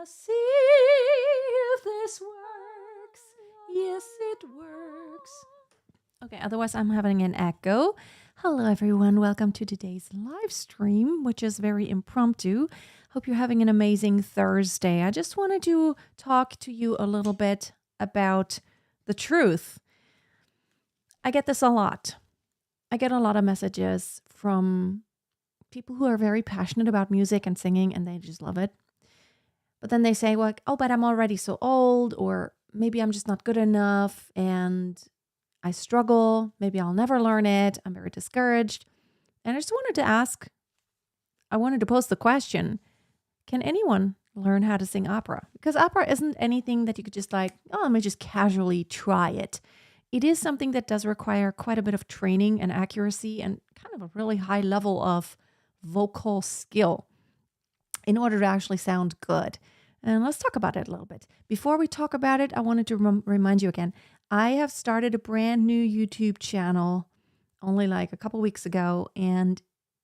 see if this works. Yes, it works. Okay, otherwise, I'm having an echo. Hello, everyone. Welcome to today's live stream, which is very impromptu. Hope you're having an amazing Thursday. I just wanted to talk to you a little bit about the truth. I get this a lot. I get a lot of messages from people who are very passionate about music and singing, and they just love it. But then they say, well, oh, but I'm already so old, or maybe I'm just not good enough, and I struggle. Maybe I'll never learn it. I'm very discouraged. And I just wanted to pose the question, can anyone learn how to sing opera? Because opera isn't anything that you could just let me just casually try it. It is something that does require quite a bit of training and accuracy and kind of a really high level of vocal skill in order to actually sound good. And let's talk about it a little bit. Before we talk about it, I wanted to remind you again, I have started a brand new YouTube channel only like a couple weeks ago. And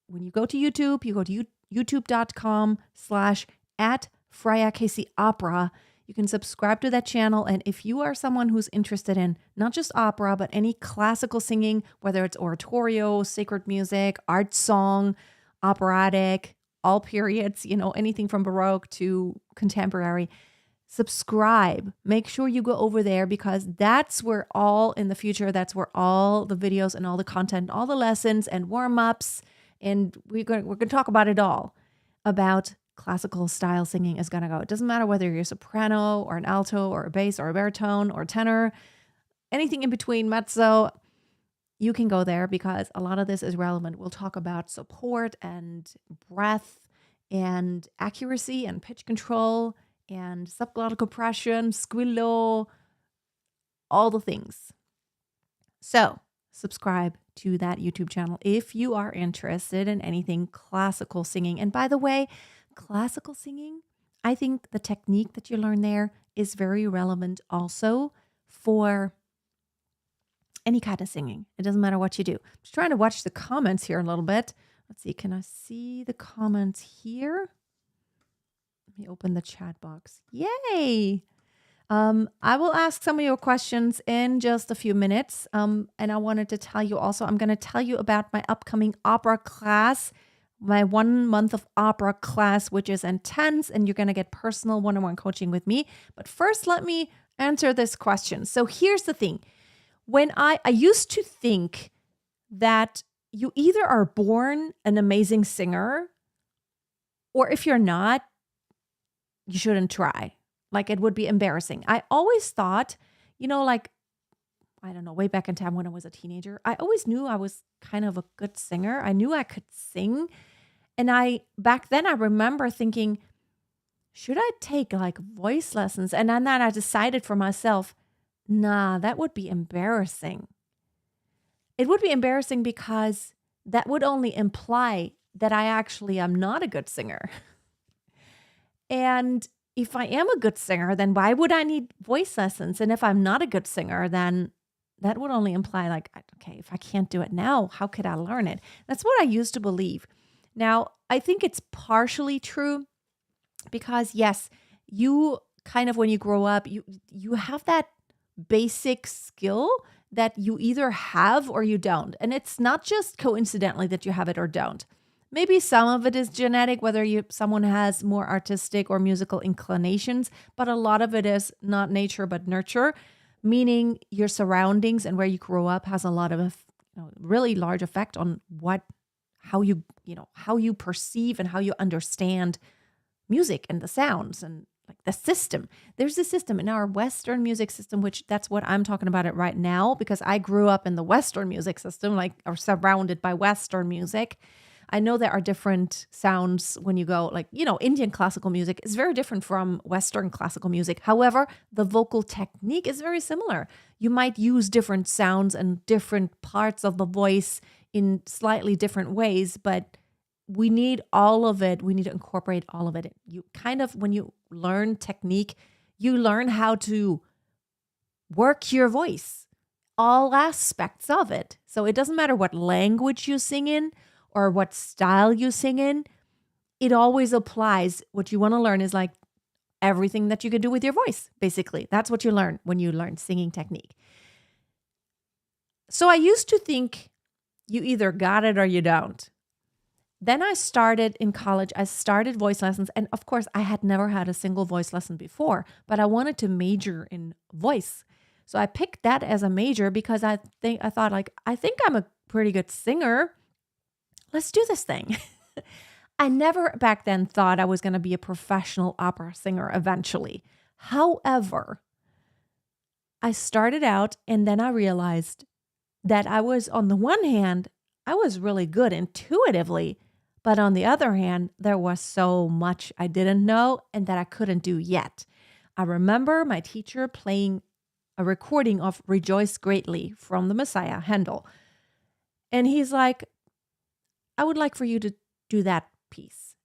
when you go to YouTube, you go to youtube.com/@FreyaCaseyOpera. You can subscribe to that channel. And if you are someone who's interested in not just opera, but any classical singing, whether it's oratorio, sacred music, art song, operatic, all periods, anything from Baroque to contemporary, subscribe. Make sure you go over there because that's where that's where all the videos and all the content, all the lessons and warm-ups, and we're going to talk about it all, about classical style singing is going to go. It doesn't matter whether you're a soprano or an alto or a bass or a baritone or a tenor, anything in between, mezzo. You can go there because a lot of this is relevant. We'll talk about support and breath and accuracy and pitch control and subglottal compression, squillo, all the things. So subscribe to that YouTube channel if you are interested in anything classical singing. And by the way, classical singing, I think the technique that you learn there is very relevant also for any kind of singing. It doesn't matter what you do. I'm just trying to watch the comments here a little bit. Let's see. Can I see the comments here? Let me open the chat box. Yay! I will ask some of your questions in just a few minutes. And I wanted to tell you also, I'm going to tell you about my upcoming opera class, my 1 month of opera class, which is intense, and you're going to get personal one-on-one coaching with me. But first, let me answer this question. So here's the thing. When I used to think that you either are born an amazing singer, or if you're not, you shouldn't try. Like, it would be embarrassing. I always thought, I don't know, way back in time when I was a teenager, I always knew I was kind of a good singer. I knew I could sing. And back then I remember thinking, should I take voice lessons? And then I decided for myself, nah, that would be embarrassing. It would be embarrassing because that would only imply that I actually am not a good singer. And if I am a good singer, then why would I need voice lessons? And if I'm not a good singer, then that would only imply okay, if I can't do it now, how could I learn it? That's what I used to believe. Now, I think it's partially true because yes, you kind of, when you grow up, you have that basic skill that you either have or you don't. And it's not just coincidentally that you have it or don't. Maybe some of it is genetic, whether someone has more artistic or musical inclinations, but a lot of it is not nature but nurture, meaning your surroundings and where you grow up has a lot of really large effect on how you perceive and how you understand music and the sounds and the system. There's a system in our Western music system, which that's what I'm talking about it right now, because I grew up in the Western music system, or surrounded by Western music. I know there are different sounds when you go, Indian classical music is very different from Western classical music. However, the vocal technique is very similar. You might use different sounds and different parts of the voice in slightly different ways, but we need all of it. We need to incorporate all of it. You kind of, when you learn technique, you learn how to work your voice, all aspects of it. So it doesn't matter what language you sing in or what style you sing in. It always applies. What you want to learn is everything that you can do with your voice, basically. That's what you learn when you learn singing technique. So I used to think you either got it or you don't. Then I started in college, I started voice lessons. And of course, I had never had a single voice lesson before, but I wanted to major in voice. So I picked that as a major because I thought like, I think I'm a pretty good singer. Let's do this thing. I never back then thought I was going to be a professional opera singer eventually. However, I started out and then I realized that I was, on the one hand, I was really good intuitively. But on the other hand, there was so much I didn't know and that I couldn't do yet. I remember my teacher playing a recording of Rejoice Greatly from the Messiah, Handel. And he's like, I would like for you to do that piece.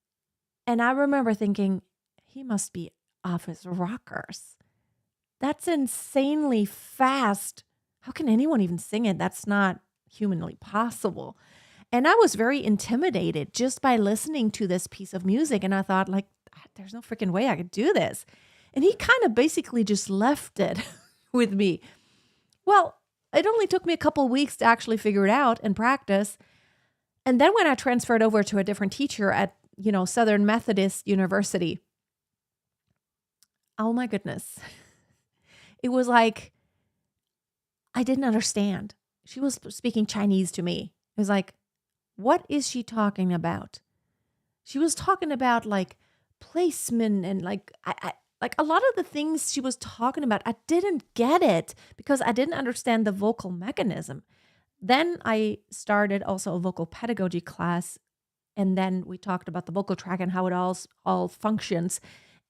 And I remember thinking, he must be off his rockers. That's insanely fast. How can anyone even sing it? That's not humanly possible. And I was very intimidated just by listening to this piece of music. And I thought, like, there's no freaking way I could do this. And he kind of basically just left it with me. Well, it only took me a couple of weeks to actually figure it out and practice. And then when I transferred over to a different teacher at, Southern Methodist University, oh my goodness. It was like, I didn't understand. She was speaking Chinese to me. It was like, what is she talking about? She was talking about like placement and like like a lot of the things she was talking about, I didn't get it because I didn't understand the vocal mechanism. Then I started also a vocal pedagogy class, and then we talked about the vocal tract and how it all functions.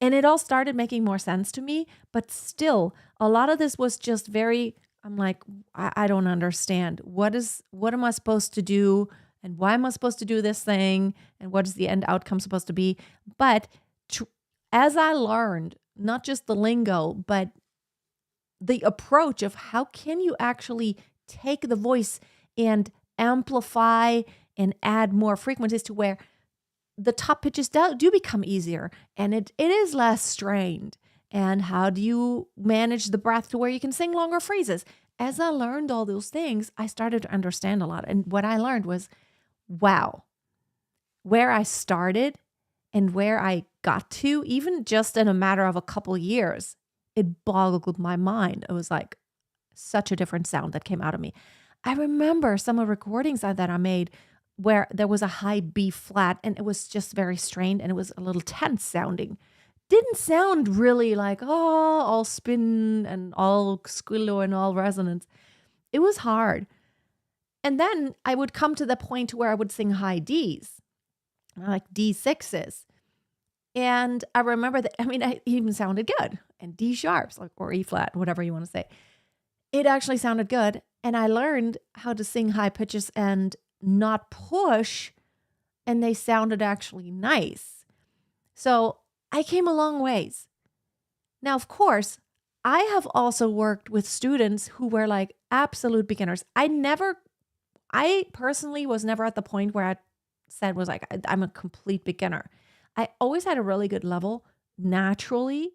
And it all started making more sense to me, but still a lot of this was just I'm like, I don't understand. What am I supposed to do? And why am I supposed to do this thing? And what is the end outcome supposed to be? But as I learned, not just the lingo, but the approach of how can you actually take the voice and amplify and add more frequencies to where the top pitches do become easier and it is less strained. And how do you manage the breath to where you can sing longer phrases? As I learned all those things, I started to understand a lot. And what I learned was, wow, where I started and where I got to, even just in a matter of a couple years, it boggled my mind. It was like such a different sound that came out of me. I remember some of the recordings that I made where there was a high B flat and it was just very strained and it was a little tense sounding. Didn't sound really like, all spin and all squillo and all resonance. It was hard. And then I would come to the point where I would sing high Ds, like D6s. And I remember that, it even sounded good. And D sharps, or E flat, whatever you want to say. It actually sounded good. And I learned how to sing high pitches and not push. And they sounded actually nice. So I came a long ways. Now, of course, I have also worked with students who were like absolute beginners. I personally was never at the point where I said was like, I'm a complete beginner. I always had a really good level naturally,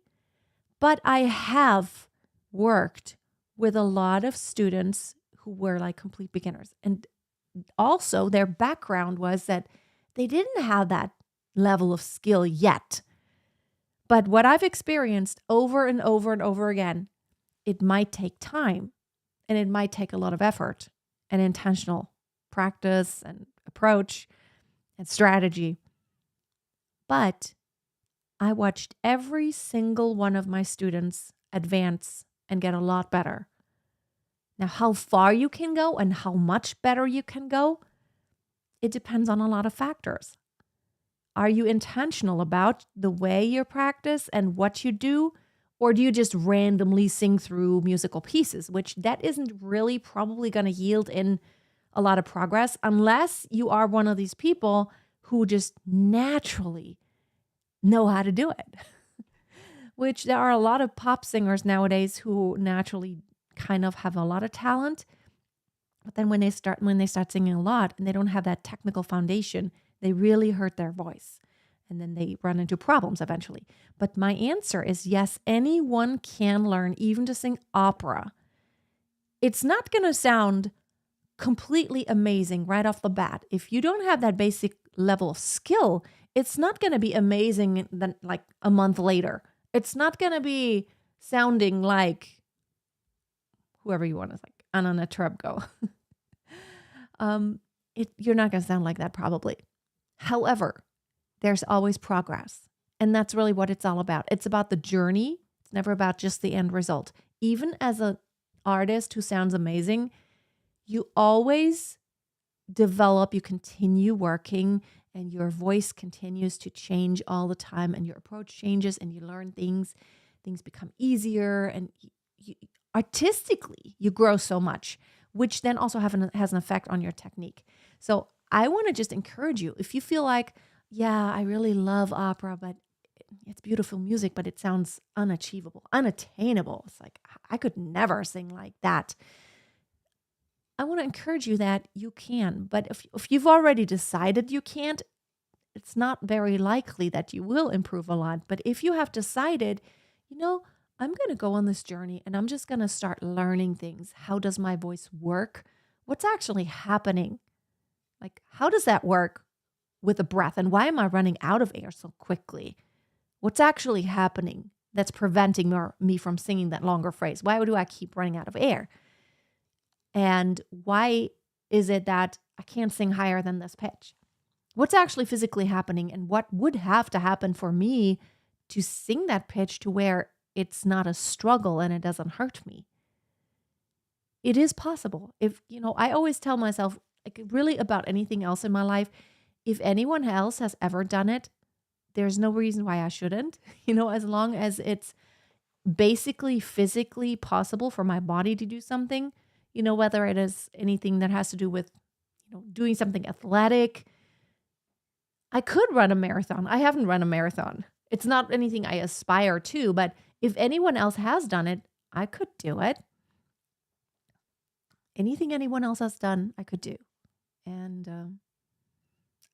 but I have worked with a lot of students who were like complete beginners. And also their background was that they didn't have that level of skill yet. But what I've experienced over and over and over again, it might take time and it might take a lot of effort and intentional practice and approach and strategy. But I watched every single one of my students advance and get a lot better. Now, how far you can go and how much better you can go, it depends on a lot of factors. Are you intentional about the way you practice and what you do? Or do you just randomly sing through musical pieces, which that isn't really probably going to yield in a lot of progress unless you are one of these people who just naturally know how to do it. Which there are a lot of pop singers nowadays who naturally kind of have a lot of talent. But then when they start singing a lot and they don't have that technical foundation, they really hurt their voice. and then they run into problems eventually. But my answer is yes, anyone can learn even to sing opera. It's not going to sound completely amazing right off the bat. If you don't have that basic level of skill, it's not going to be amazing then like a month later. It's not going to be sounding like whoever you want to like Anna Netrebko. You're not going to sound like that probably. However, there's always progress. And that's really what it's all about. It's about the journey. It's never about just the end result. Even as an artist who sounds amazing, you always develop, you continue working, and your voice continues to change all the time, and your approach changes, and you learn things. Things become easier, and artistically, you grow so much, which then also has an effect on your technique. So I want to just encourage you, if you feel like, yeah, I really love opera, but it's beautiful music, but it sounds unachievable, unattainable. It's like, I could never sing like that. I want to encourage you that you can. But if you've already decided you can't, it's not very likely that you will improve a lot. But if you have decided, I'm going to go on this journey and I'm just going to start learning things. How does my voice work? What's actually happening? Like, how does that work with a breath? And why am I running out of air so quickly? What's actually happening that's preventing me from singing that longer phrase? Why do I keep running out of air? And why is it that I can't sing higher than this pitch? What's actually physically happening, and what would have to happen for me to sing that pitch to where it's not a struggle and it doesn't hurt me? It is possible. I always tell myself, like really about anything else in my life, if anyone else has ever done it, there's no reason why I shouldn't, as long as it's basically physically possible for my body to do something, whether it is anything that has to do with, doing something athletic. I could run a marathon. I haven't run a marathon. It's not anything I aspire to, but if anyone else has done it, I could do it. Anything anyone else has done, I could do. And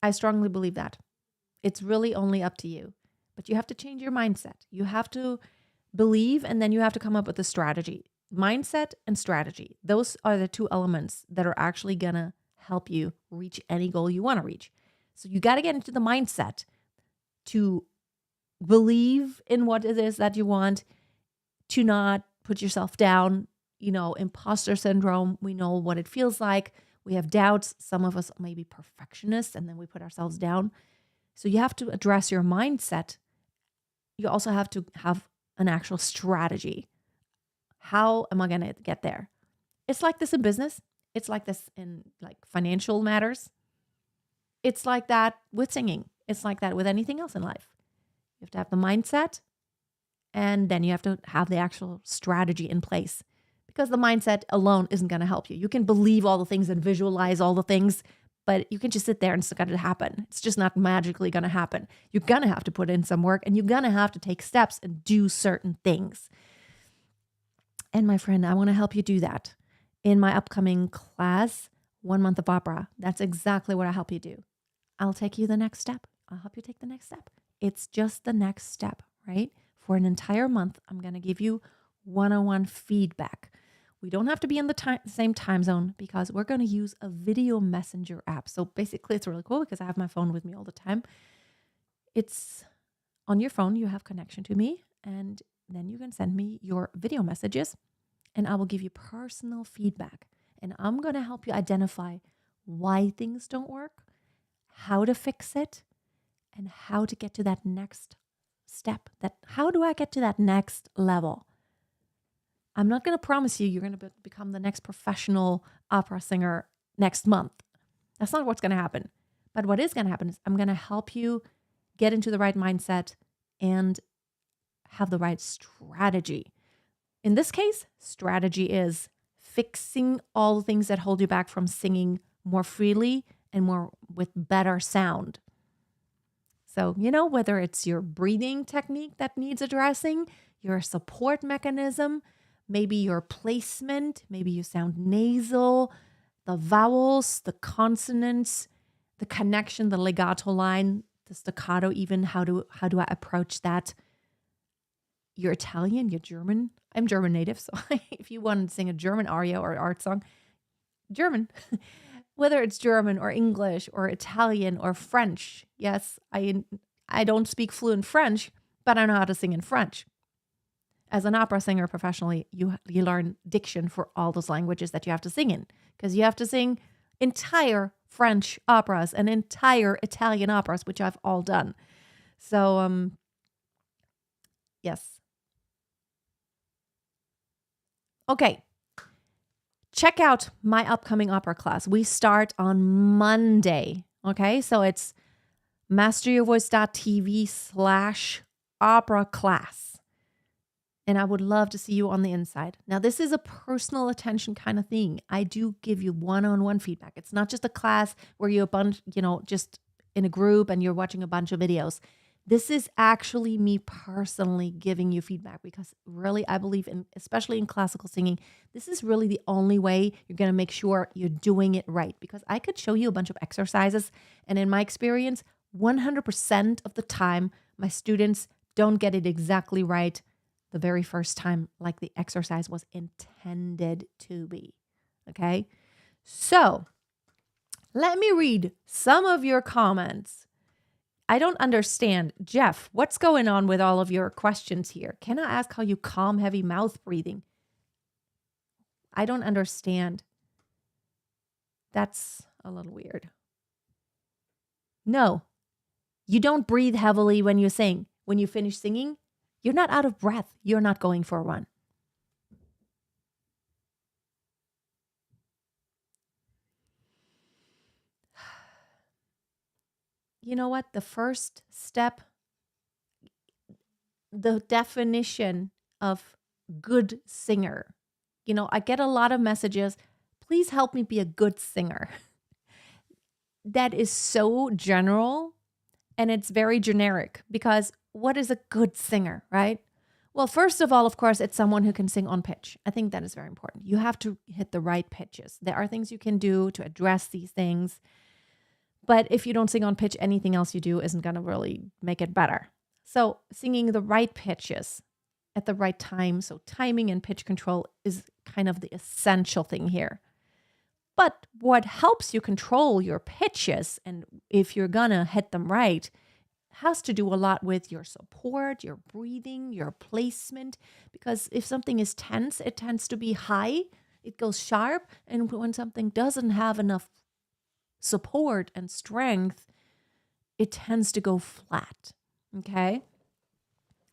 I strongly believe that. It's really only up to you. But you have to change your mindset. You have to believe, and then you have to come up with a strategy. Mindset and strategy. Those are the two elements that are actually going to help you reach any goal you want to reach. So you got to get into the mindset to believe in what it is that you want, to not put yourself down. Imposter syndrome, we know what it feels like. We have doubts. Some of us may be perfectionists, and then we put ourselves down. So you have to address your mindset. You also have to have an actual strategy. How am I going to get there? It's like this in business. It's like this in like financial matters. It's like that with singing. It's like that with anything else in life. You have to have the mindset, and then you have to have the actual strategy in place, because the mindset alone isn't going to help you. You can believe all the things and visualize all the things, but you can just sit there and expect it to happen. It's just not magically going to happen. You're going to have to put in some work, and you're going to have to take steps and do certain things. And my friend, I want to help you do that. In my upcoming class, 1 month of opera, that's exactly what I help you do. I'll take you the next step. I'll help you take the next step. It's just the next step, right? For an entire month, I'm going to give you one-on-one feedback. We don't have to be in the same time zone, because we're going to use a video messenger app. So basically, it's really cool because I have my phone with me all the time. It's on your phone. You have connection to me, and then you can send me your video messages, and I will give you personal feedback. And I'm going to help you identify why things don't work, how to fix it, and how to get to that next step. How do I get to that next level? I'm not going to promise you're going to become the next professional opera singer next month. That's not what's going to happen. But what is going to happen is I'm going to help you get into the right mindset and have the right strategy. In this case, strategy is fixing all the things that hold you back from singing more freely and more with better sound. So, whether it's your breathing technique that needs addressing, your support mechanism, maybe your placement, maybe you sound nasal, the vowels, the consonants, the connection, the legato line, the staccato even. How do I approach that? You're Italian, you're German. I'm German native, so if you want to sing a German aria or art song, German. Whether it's German or English or Italian or French. Yes, I don't speak fluent French, but I know how to sing in French. As an opera singer professionally, you learn diction for all those languages that you have to sing in, because you have to sing entire French operas and entire Italian operas, which I've all done. So, yes. Okay. Check out my upcoming opera class. We start on Monday. Okay. So it's masteryourvoice.tv/opera class. And I would love to see you on the inside. Now, this is a personal attention kind of thing. I do give you one-on-one feedback. It's not just a class where you're just in a group and you're watching a bunch of videos. This is actually me personally giving you feedback, because really I believe in, especially in classical singing, this is really the only way you're going to make sure you're doing it right. Because I could show you a bunch of exercises, and in my experience, 100% of the time, my students don't get it exactly right the very first time, like the exercise was intended to be. Okay? So, let me read some of your comments. I don't understand. Jeff, what's going on with all of your questions here? Can I ask how you calm heavy mouth breathing? I don't understand. That's a little weird. No, you don't breathe heavily when you sing. When you finish singing, you're not out of breath. You're not going for a run. You know what? The first step, the definition of good singer. I get a lot of messages, please help me be a good singer. That is so general, and it's very generic, because what is a good singer, right? Well, first of all, of course, it's someone who can sing on pitch. I think that is very important. You have to hit the right pitches. There are things you can do to address these things. But if you don't sing on pitch, anything else you do isn't going to really make it better. So singing the right pitches at the right time. So timing and pitch control is kind of the essential thing here. But what helps you control your pitches, and if you're going to hit them right, has to do a lot with your support, your breathing, your placement. Because if something is tense, it tends to be high, it goes sharp. And when something doesn't have enough support and strength, it tends to go flat. Okay?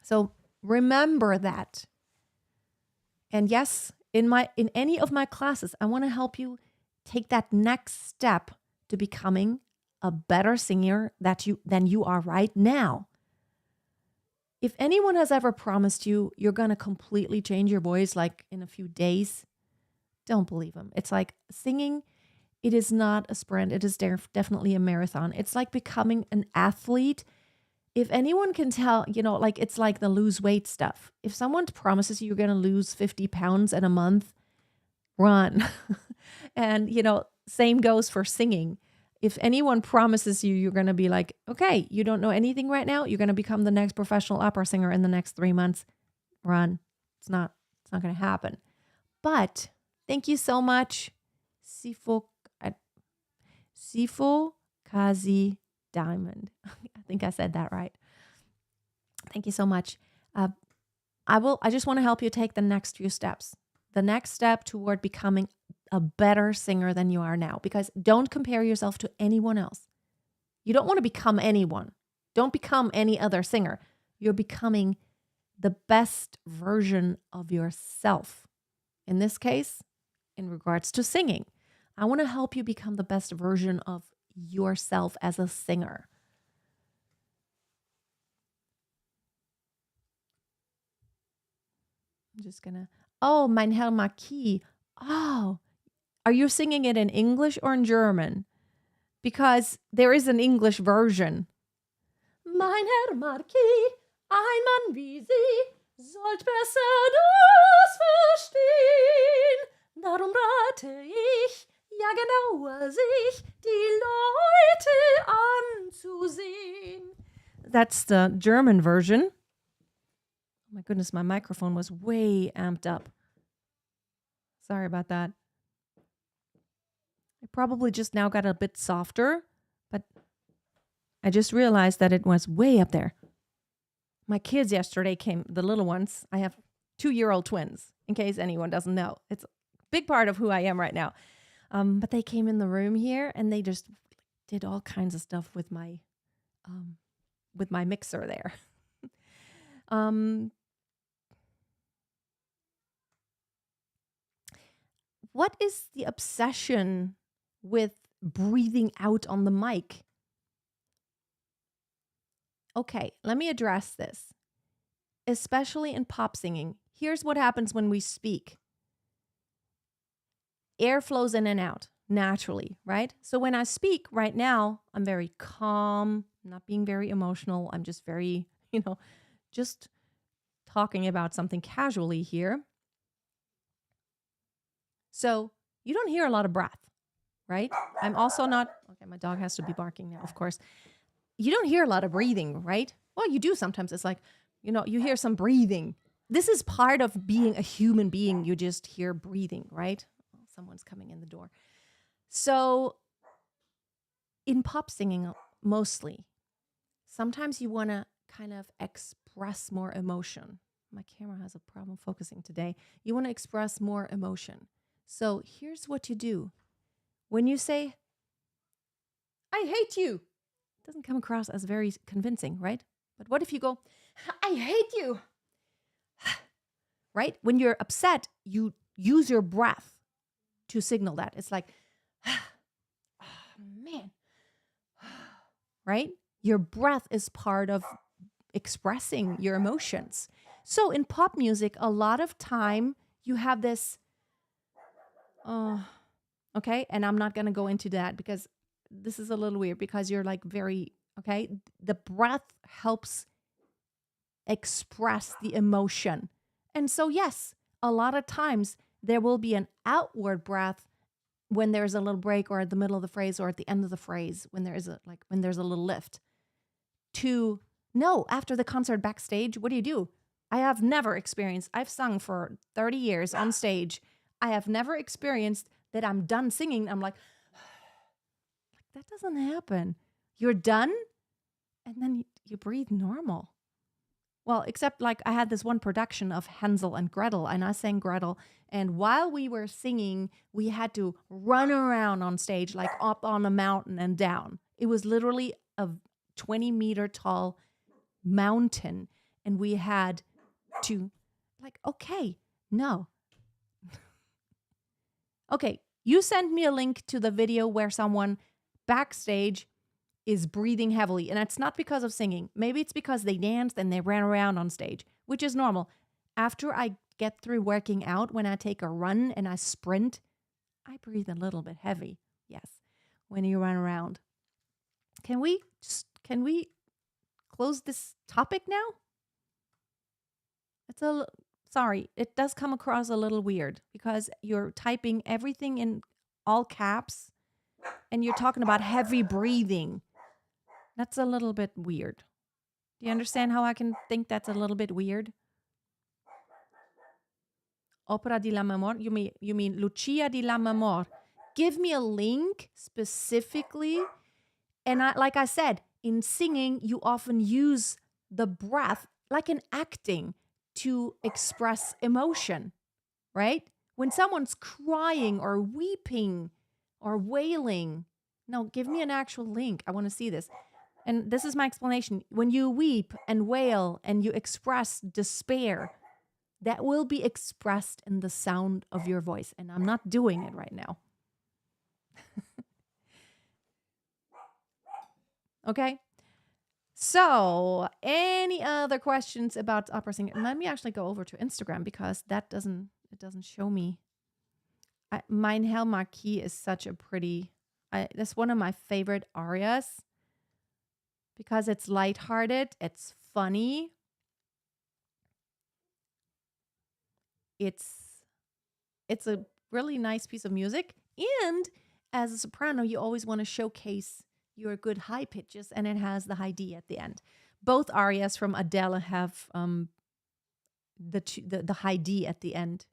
So remember that. And yes, in any of my classes, I want to help you take that next step to becoming a better singer than you are right now. If anyone has ever promised you you're going to completely change your voice like in a few days, don't believe them. It's like singing, it is not a sprint. It is definitely a marathon. It's like becoming an athlete. If anyone can tell, it's like the lose weight stuff. If someone promises you you're going to lose 50 pounds in a month, run. And, same goes for singing. If anyone promises you you're going to be like, okay, you don't know anything right now, you're going to become the next professional opera singer in the next 3 months, run. It's not going to happen. But thank you so much, Sifo Kazi Diamond. I think I said that right. Thank you so much. I just want to help you take the next few steps. The next step toward becoming a better singer than you are now. Because don't compare yourself to anyone else. You don't want to become anyone. Don't become any other singer. You're becoming the best version of yourself. In this case, in regards to singing, I want to help you become the best version of yourself as a singer. I'm just gonna, Mein Herr Marquis. Oh, are you singing it in English or in German? Because there is an English version. Mein Herr Marquis, ein Mann wie Sie, sollt besser das verstehen. Darum rate ich, ja genauer sich, die Leute anzusehen. That's the German version. Oh my goodness, my microphone was way amped up. Sorry about that. I probably just now got a bit softer, but I just realized that it was way up there. My kids yesterday came, the little ones. I have 2-year-old twins, in case anyone doesn't know. It's a big part of who I am right now. But they came in the room here and they just did all kinds of stuff with my mixer there. What is the obsession with breathing out on the mic? Okay, let me address this. Especially in pop singing. Here's what happens when we speak. Air flows in and out naturally, right? So when I speak right now, I'm very calm, not being very emotional. I'm just very, just talking about something casually here. So you don't hear a lot of breath, right? I'm also not, okay, my dog has to be barking now, of course. You don't hear a lot of breathing, right? Well, you do sometimes. It's like, you hear some breathing. This is part of being a human being. You just hear breathing, right? Someone's coming in the door. So in pop singing, mostly, sometimes you want to kind of express more emotion. My camera has a problem focusing today. You want to express more emotion. So here's what you do. When you say, I hate you, it doesn't come across as very convincing, right? But what if you go, I hate you, right? When you're upset, you use your breath to signal that. It's like, oh, man, right? Your breath is part of expressing your emotions. So in pop music, a lot of time you have this, okay, and I'm not going to go into that because this is a little weird because you're like very, okay, the breath helps express the emotion. And so, yes, a lot of times there will be an outward breath when there's a little break or at the middle of the phrase or at the end of the phrase when there's a little lift. After the concert backstage, what do? I have never experienced, I've sung for 30 years on stage. I have never experienced that I'm done singing. I'm like, that doesn't happen. You're done and then you breathe normal. Well, except like I had this one production of Hansel and Gretel and I sang Gretel. And while we were singing, we had to run around on stage, like up on a mountain and down. It was literally a 20-meter tall mountain. And we had to okay, no. Okay, you sent me a link to the video where someone backstage is breathing heavily. And it's not because of singing. Maybe it's because they danced and they ran around on stage, which is normal. After I get through working out, when I take a run and I sprint, I breathe a little bit heavy. Yes, when you run around. Can we close this topic now? Sorry, it does come across a little weird because you're typing everything in all caps and you're talking about heavy breathing. That's a little bit weird. Do you understand how I can think that's a little bit weird? Opera di Lammermoor? You mean Lucia di Lammermoor? Give me a link specifically. And like I said, in singing, you often use the breath like in acting to express emotion, right? When someone's crying or weeping or wailing, no, give me an actual link. I want to see this. And this is my explanation. When you weep and wail and you express despair, that will be expressed in the sound of your voice. And I'm not doing it right now. Okay? So, any other questions about opera singing? Let me actually go over to Instagram because it doesn't show me. Mein Herr Marquis is such a pretty, that's one of my favorite arias because it's lighthearted, it's funny, it's a really nice piece of music, and as a soprano, you always want to showcase your good high pitches, and it has the high D at the end. Both arias from Adele have the high D at the end,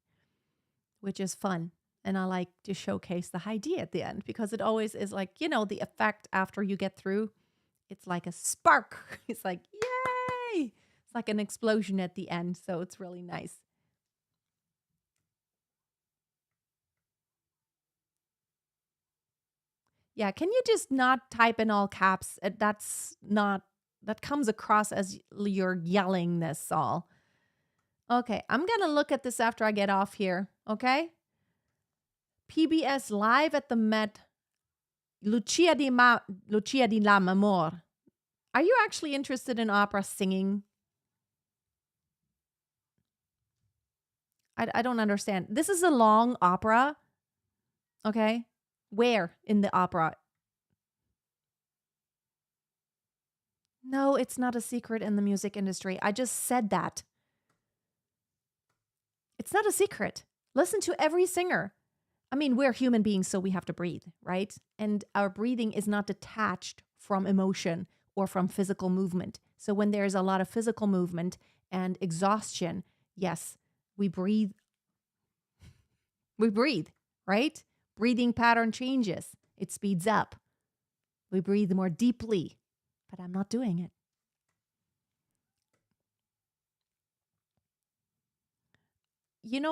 which is fun. And I like to showcase the high D at the end because it always is like, the effect after you get through. It's like a spark. It's like, yay! It's like an explosion at the end. So it's really nice. Yeah, can you just not type in all caps? That comes across as you're yelling this all. Okay, I'm going to look at this after I get off here, okay? PBS Live at the Met, Lucia di Lammermoor. Are you actually interested in opera singing? I don't understand. This is a long opera, okay? Where in the opera? No, it's not a secret in the music industry. I just said that. It's not a secret. Listen to every singer. I mean, we're human beings, so we have to breathe, right? And our breathing is not detached from emotion or from physical movement. So when there's a lot of physical movement and exhaustion, yes, we breathe. We breathe, right? Breathing pattern changes. It speeds up. We breathe more deeply, but I'm not doing it.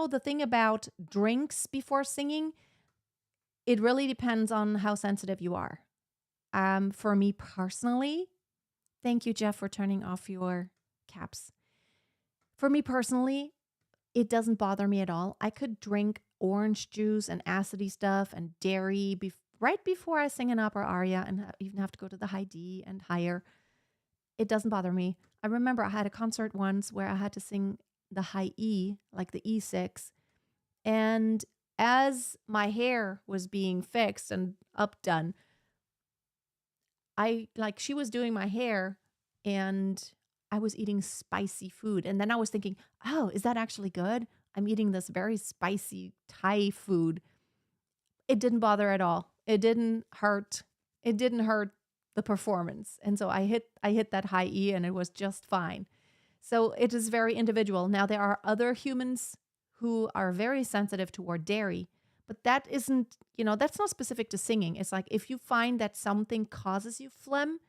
The thing about drinks before singing, it really depends on how sensitive you are. For me personally, thank you, Jeff, for turning off your caps. For me personally, it doesn't bother me at all. I could drink orange juice and acidy stuff and dairy right before I sing an opera aria and even have to go to the high D and higher. It doesn't bother me. I remember I had a concert once where I had to sing the high E, like the E6. And as my hair was being fixed and updone, she was doing my hair and I was eating spicy food. And then I was thinking, oh, is that actually good? I'm eating this very spicy Thai food. It didn't bother at all. It didn't hurt. It didn't hurt the performance. And so I hit that high E and it was just fine. So it is very individual. Now there are other humans who are very sensitive toward dairy, but that isn't, that's not specific to singing. It's like if you find that something causes you phlegm,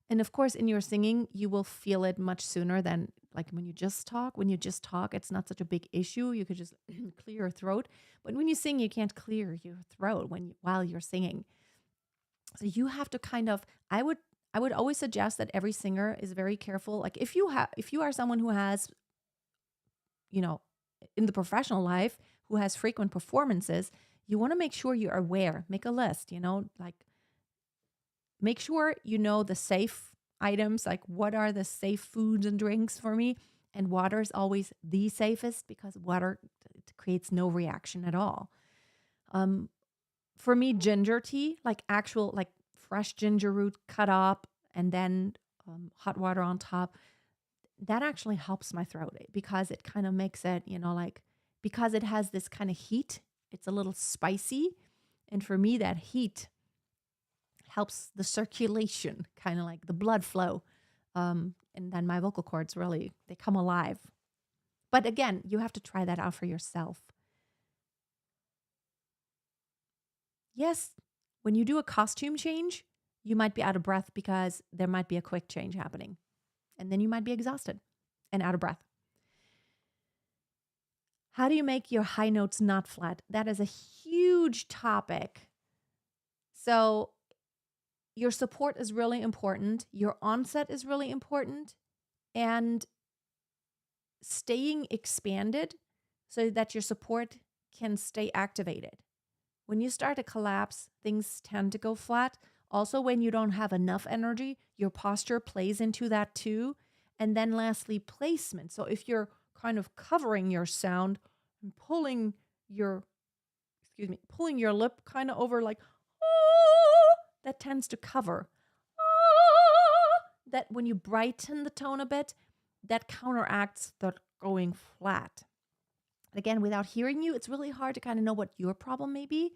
and of course in your singing, you will feel it much sooner than like when you just talk. When you just talk, it's not such a big issue. You could just clear your throat. But when you sing, you can't clear your throat while you're singing. So you have to kind of, I would always suggest that every singer is very careful. Like if you are someone who has, in the professional life, who has frequent performances, you want to make sure you're aware. Make a list, like make sure you know the safe items, like what are the safe foods and drinks for me. And water is always the safest because water creates no reaction at all. For me, ginger tea, like fresh ginger root cut up and then hot water on top, that actually helps my throat because it kind of makes it, because it has this kind of heat, it's a little spicy. And for me, that heat helps the circulation, kind of like the blood flow. And then my vocal cords they come alive. But again, you have to try that out for yourself. Yes, when you do a costume change, you might be out of breath because there might be a quick change happening. And then you might be exhausted and out of breath. How do you make your high notes not flat? That is a huge topic. So your support is really important. Your onset is really important. And staying expanded so that your support can stay activated. When you start to collapse, things tend to go flat. Also, when you don't have enough energy, your posture plays into that too. And then lastly, placement. So if you're kind of covering your sound and pulling your lip kind of over like, oh, that tends to cover. Oh, that when you brighten the tone a bit, that counteracts the going flat. Again, without hearing you, it's really hard to kind of know what your problem may be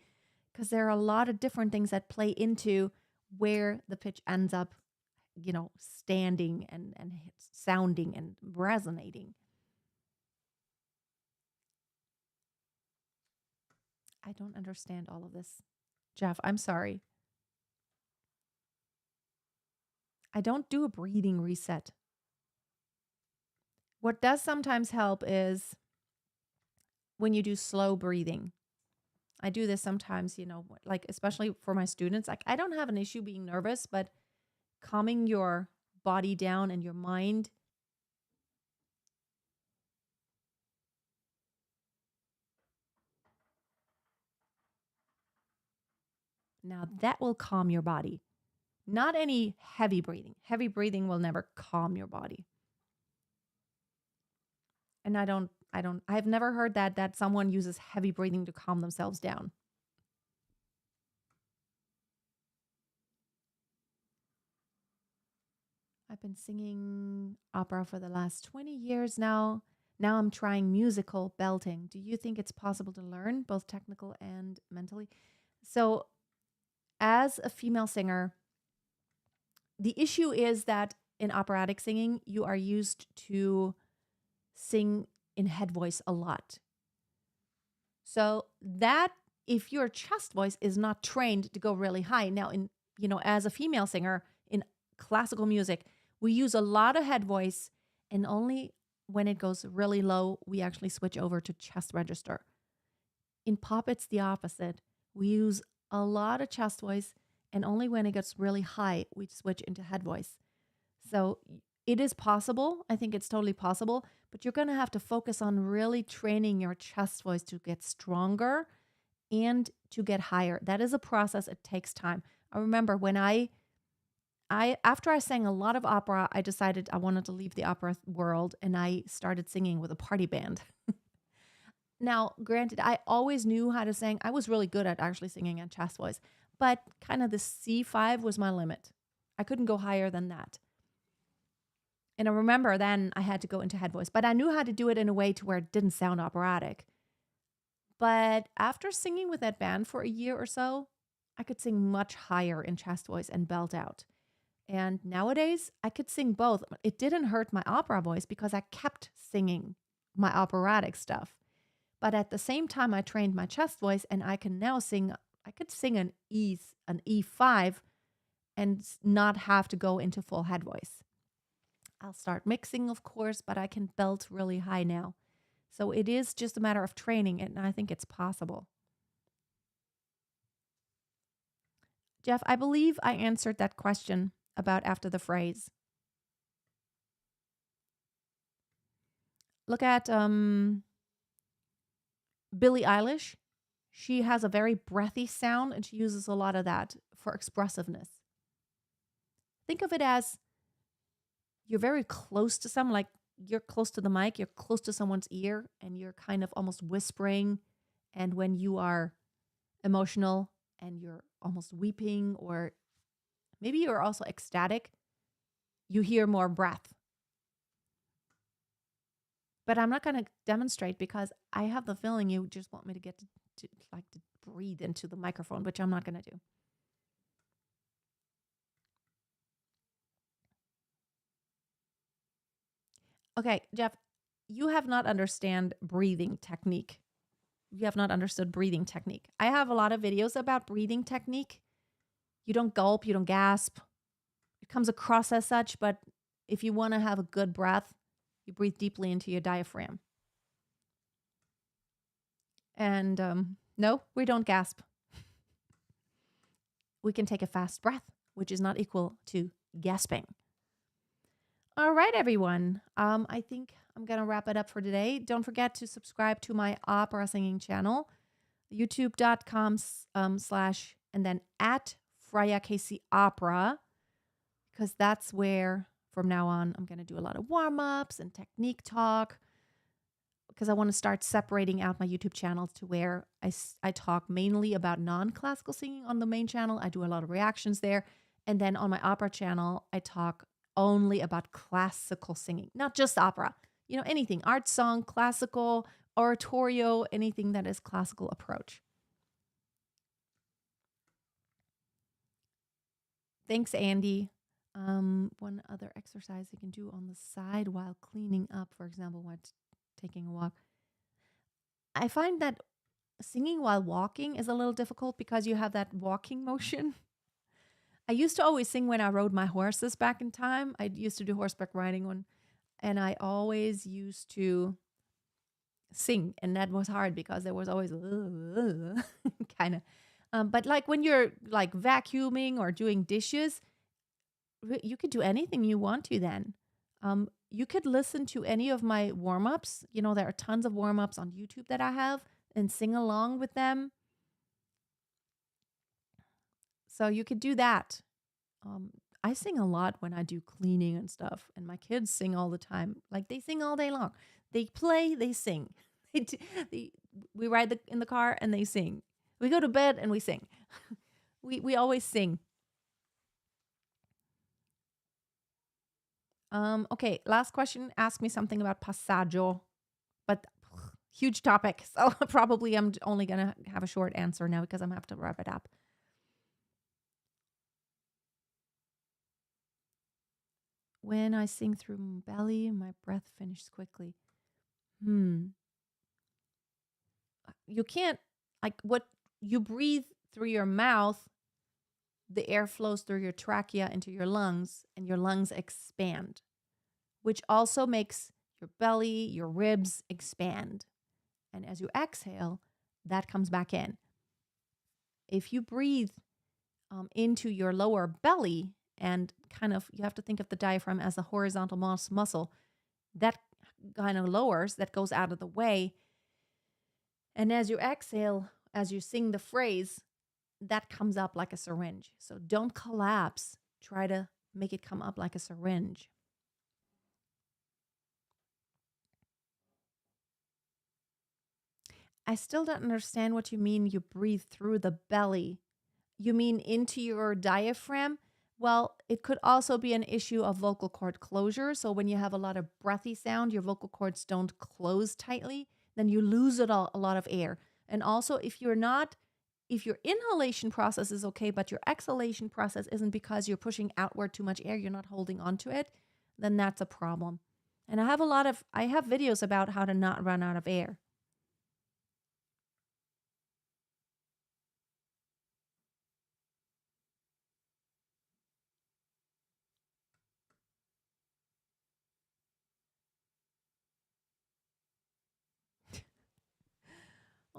because there are a lot of different things that play into where the pitch ends up standing and sounding and resonating. I don't understand all of this. Jeff, I'm sorry. I don't do a breathing reset. What does sometimes help is when you do slow breathing. I do this sometimes, like especially for my students. Like I don't have an issue being nervous, but calming your body down and your mind. Now that will calm your body. Not any heavy breathing. Heavy breathing will never calm your body. And I've never heard that someone uses heavy breathing to calm themselves down. I've been singing opera for the last 20 years now. Now I'm trying musical belting. Do you think it's possible to learn both technical and mentally? So, as a female singer, the issue is that in operatic singing, you are used to sing in head voice a lot. So that if your chest voice is not trained to go really high, now as a female singer in classical music, we use a lot of head voice, and only when it goes really low, we actually switch over to chest register. In pop, it's the opposite. We use a lot of chest voice, and only when it gets really high, we switch into head voice. So it is possible. I think it's totally possible, but you're going to have to focus on really training your chest voice to get stronger and to get higher. That is a process. It takes time. I remember when after I sang a lot of opera, I decided I wanted to leave the opera world, and I started singing with a party band. Now, granted, I always knew how to sing. I was really good at actually singing in chest voice, but kind of the C5 was my limit. I couldn't go higher than that. And I remember then I had to go into head voice, but I knew how to do it in a way to where it didn't sound operatic. But after singing with that band for a year or so, I could sing much higher in chest voice and belt out. And nowadays, I could sing both. It didn't hurt my opera voice because I kept singing my operatic stuff. But at the same time, I trained my chest voice, and I could sing an E5 and not have to go into full head voice. I'll start mixing, of course, but I can belt really high now. So it is just a matter of training, and I think it's possible. Jeff, I believe I answered that question about after the phrase. Look at Billie Eilish. She has a very breathy sound, and she uses a lot of that for expressiveness. Think of it as you're very close to someone, like you're close to the mic, you're close to someone's ear, and you're kind of almost whispering. And when you are emotional and you're almost weeping, or maybe you're also ecstatic, you hear more breath. But I'm not going to demonstrate because I have the feeling you just want me to get to breathe into the microphone, which I'm not going to do. Okay, Jeff, you have not understand breathing technique. You have not understood breathing technique. I have a lot of videos about breathing technique. You don't gulp, you don't gasp. It comes across as such, but if you want to have a good breath, you breathe deeply into your diaphragm. And no, we don't gasp. We can take a fast breath, which is not equal to gasping. All right, everyone. I think I'm going to wrap it up for today. Don't forget to subscribe to my opera singing channel, youtube.com/ and then at Freya Casey Opera, because that's where from now on I'm going to do a lot of warm-ups and technique talk, because I want to start separating out my YouTube channel to where I talk mainly about non-classical singing on the main channel. I do a lot of reactions there. And then on my opera channel, I talk only about classical singing, not just opera, anything, art song, classical, oratorio, anything that is classical approach. Thanks, Andy. One other exercise you can do on the side while cleaning up, for example, while taking a walk. I find that singing while walking is a little difficult because you have that walking motion. I used to always sing when I rode my horses back in time. I used to do horseback riding and I always used to sing, and that was hard because there was always kind of. But like when you're like vacuuming or doing dishes, you could do anything you want to then. You could listen to any of my warm ups. You know, there are tons of warm ups on YouTube that I have and sing along with them. So you could do that. I sing a lot when I do cleaning and stuff, and my kids sing all the time. Like they sing all day long. They play, they sing. We ride in the car and they sing. We go to bed and we sing. we always sing. Okay, last question. Ask me something about passaggio, but huge topic. So probably I'm only gonna have a short answer now because I'm gonna have to wrap it up. When I sing through my belly, my breath finishes quickly. You can't, like, what you breathe through your mouth, the air flows through your trachea into your lungs, and your lungs expand, which also makes your belly, your ribs expand. And as you exhale, that comes back in. If you breathe into your lower belly, and kind of, you have to think of the diaphragm as a horizontal muscle, that kind of lowers, that goes out of the way. And as you exhale, as you sing the phrase, that comes up like a syringe. So don't collapse. Try to make it come up like a syringe. I still don't understand what you mean you breathe through the belly. You mean into your diaphragm? Well, it could also be an issue of vocal cord closure. So when you have a lot of breathy sound, your vocal cords don't close tightly, then you lose a lot of air. And also, if your inhalation process is okay, but your exhalation process isn't because you're pushing outward too much air, you're not holding onto it, then that's a problem. And I have videos about how to not run out of air.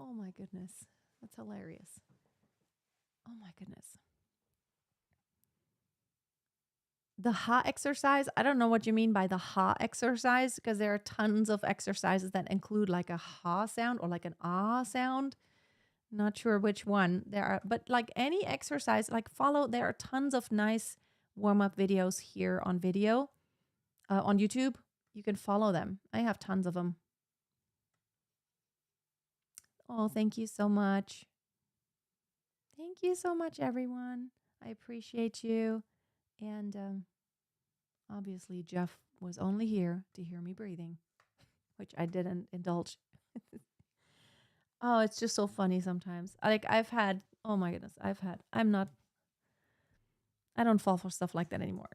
Oh my goodness. That's hilarious. Oh my goodness. The ha exercise, I don't know what you mean by the ha exercise, because there are tons of exercises that include like a ha sound or like an ah sound. Not sure which one there are, but like any exercise, like there are tons of nice warm-up videos here on on YouTube. You can follow them. I have tons of them. Oh, thank you so much. Thank you so much, everyone. I appreciate you. And obviously, Jeff was only here to hear me breathing, which I didn't indulge. Oh, it's just so funny sometimes. Like oh my goodness, I don't fall for stuff like that anymore.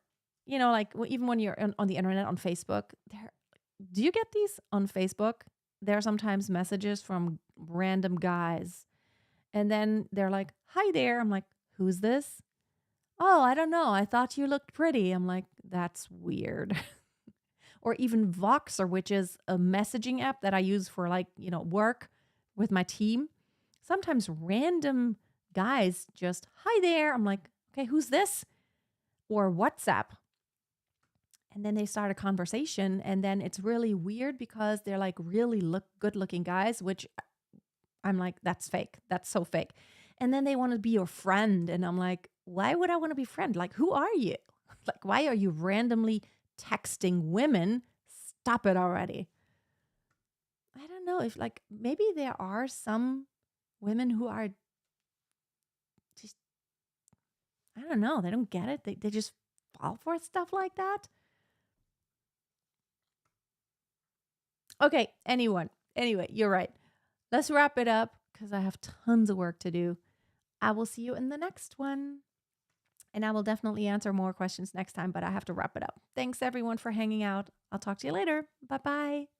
You know, like even when you're on the internet, on Facebook, do you get these on Facebook? There are sometimes messages from random guys, and then they're like, "Hi there." I'm like, "Who's this?" "Oh, I don't know. I thought you looked pretty." I'm like, "That's weird." Or even Voxer, which is a messaging app that I use for work with my team. Sometimes random guys just, "Hi there." I'm like, "Okay, who's this?" Or WhatsApp. And then they start a conversation, and then it's really weird because they're like really good looking guys, which I'm like, that's fake. That's so fake. And then they want to be your friend. And I'm like, why would I want to be friend? Like, who are you? Like, why are you randomly texting women? Stop it already. I don't know if maybe there are some women who are just, I don't know. They don't get it. They just fall for stuff like that. Okay, anyway, you're right. Let's wrap it up because I have tons of work to do. I will see you in the next one. And I will definitely answer more questions next time, but I have to wrap it up. Thanks everyone for hanging out. I'll talk to you later. Bye bye.